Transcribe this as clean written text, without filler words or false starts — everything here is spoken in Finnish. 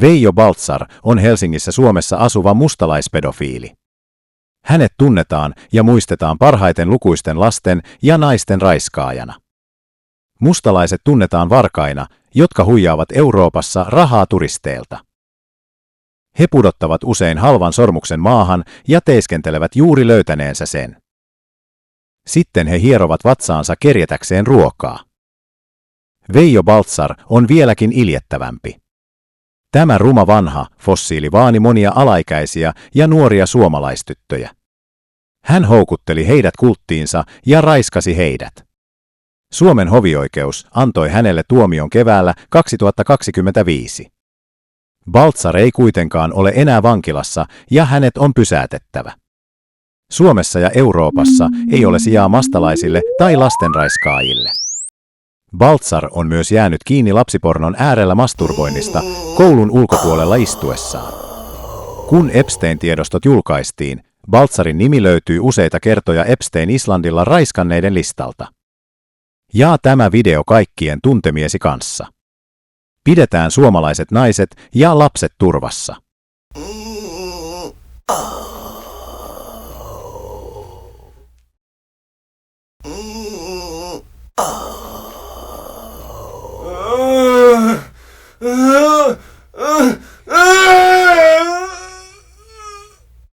Veijo Baltzar on Helsingissä Suomessa asuva mustalaispedofiili. Hänet tunnetaan ja muistetaan parhaiten lukuisten lasten ja naisten raiskaajana. Mustalaiset tunnetaan varkaina, jotka huijaavat Euroopassa rahaa turisteilta. He pudottavat usein halvan sormuksen maahan ja teeskentelevät juuri löytäneensä sen. Sitten he hierovat vatsaansa kerjätäkseen ruokaa. Veijo Baltzar on vieläkin iljettävämpi. Tämä ruma vanha fossiili vaani monia alaikäisiä ja nuoria suomalaistyttöjä. Hän houkutteli heidät kulttiinsa ja raiskasi heidät. Suomen hovioikeus antoi hänelle tuomion keväällä 2025. Baltzar ei kuitenkaan ole enää vankilassa ja hänet on pysäytettävä. Suomessa ja Euroopassa ei ole sijaa mastalaisille tai lastenraiskaajille. Baltzar on myös jäänyt kiinni lapsipornon äärellä masturboinnista koulun ulkopuolella istuessaan. Kun Epstein-tiedostot julkaistiin, Baltzarin nimi löytyi useita kertoja Epstein Islandilla raiskanneiden listalta. Jaa tämä video kaikkien tuntemiesi kanssa. Pidetään suomalaiset naiset ja lapset turvassa.